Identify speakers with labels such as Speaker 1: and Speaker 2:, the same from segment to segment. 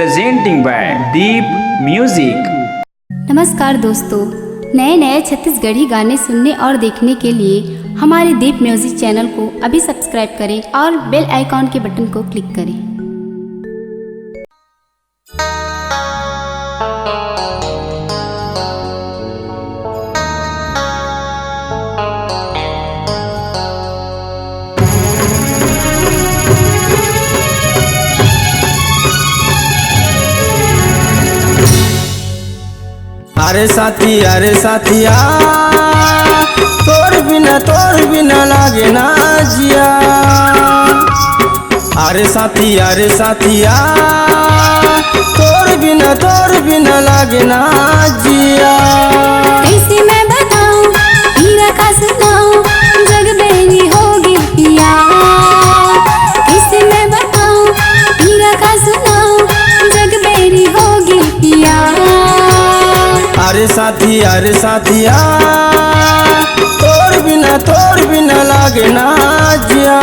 Speaker 1: presenting by Deep Music।
Speaker 2: नमस्कार दोस्तों, नए नए छत्तीसगढ़ी गाने सुनने और देखने के लिए हमारे दीप म्यूजिक चैनल को अभी सब्सक्राइब करें और बेल आइकॉन के बटन को क्लिक करें।
Speaker 3: अरे साथिया तोर बिना लागे ना जिया। अरे साथिया तोर बिना लागे ना जिया।
Speaker 2: कैसे मैं बताऊं हीरा का सुनाऊं जग बेनी होगी पिया। कैसे मैं बताऊं हीरा का सुनाऊं जग बेनी होगी पिया।
Speaker 3: अरे साथिया तोर बिना लागे ना जिया।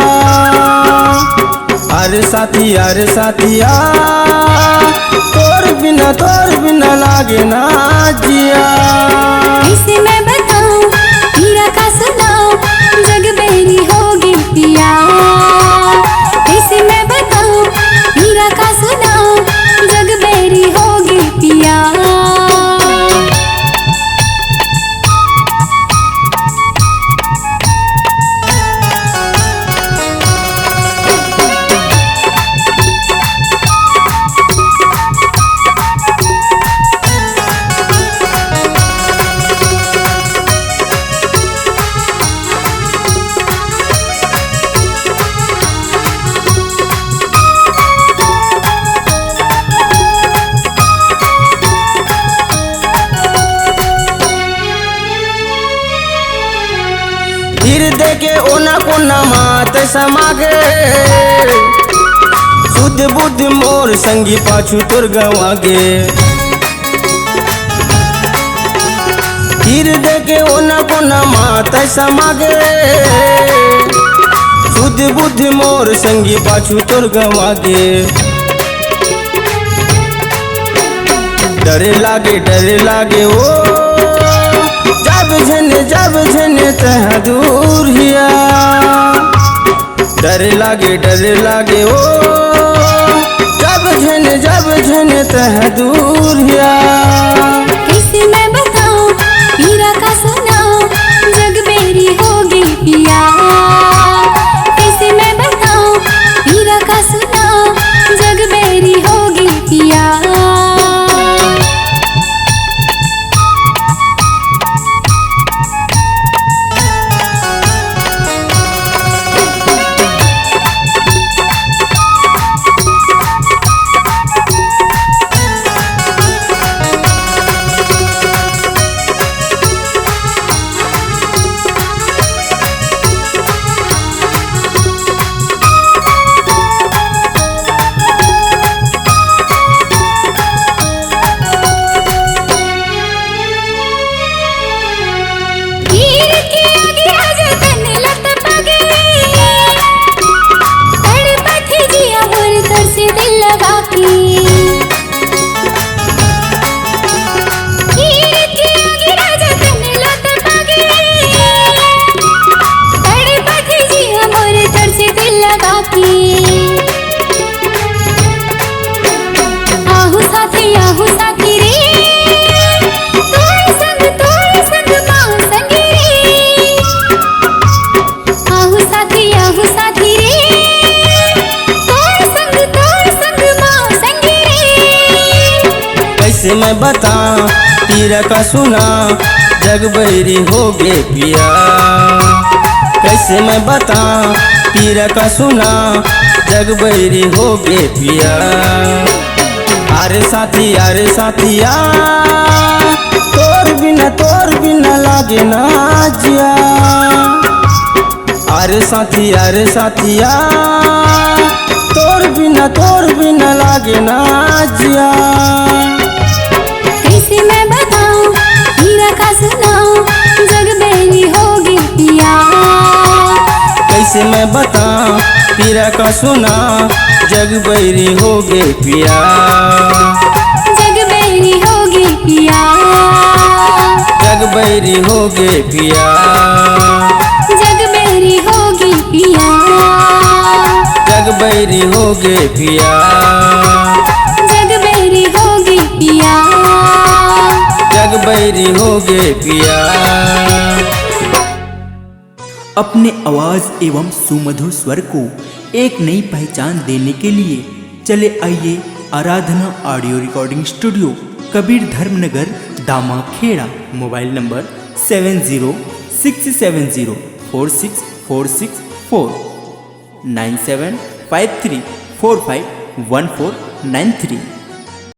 Speaker 3: अरे साथिया तोर बिना लागे ना जिया।
Speaker 2: कैसे मैं बताऊं हीरा का सुनाऊं जग बेनी होगी पिया। कैसे मैं बताऊं हीरा का सुनाऊं जग बेनी होगी पिया।
Speaker 3: धीर देके ओना कोना मात समागे। शुद्ध बुद्ध मोर संगी पाछू तोर गवागे। धीर देके ओना कोना मात समागे। शुद्ध बुद्ध मोर संगी पाछू तोर गवागे। डरे लागे ओ जब झने तह दूर हिया। डरे लागे ओ जब झने तह दूर हिया।
Speaker 2: कैसे मैं बताऊं हीरा का सुनाऊं जग बेरी होगी पिया। कैसे मैं बताऊं हीरा का सुनाऊं जग बेरी होगी पिया।
Speaker 3: कैसे मैं बता हीरा का सुना जग बैरी हो गे पिया। कैसे मैं बता हीरा का सुना जग बैरी हो गे पिया। अरे साथिया तोर बिना लागे ना जिया। अरे साथिया तोर बिना लागे ना जिया।
Speaker 2: कैसे मैं बताऊं हीरा का सुनाऊं जग बेनी होगी पिया।
Speaker 3: कैसे मैं बता पीरा का सुना जग बैरी हो गे पिया। बैरी हो गए पिया,
Speaker 2: जग बैरी होगी पिया,
Speaker 3: जग बैरी हो गए पिया,
Speaker 2: जग बैरी होगी पिया,
Speaker 3: जग बैरी हो गए पिया।
Speaker 4: अपने आवाज एवं सुमधुर स्वर को एक नई पहचान देने के लिए चले आइए Aradhana audio recording studio, Kabir Dharmanagar, Damakheda. Mobile number 7067046464 9753451493।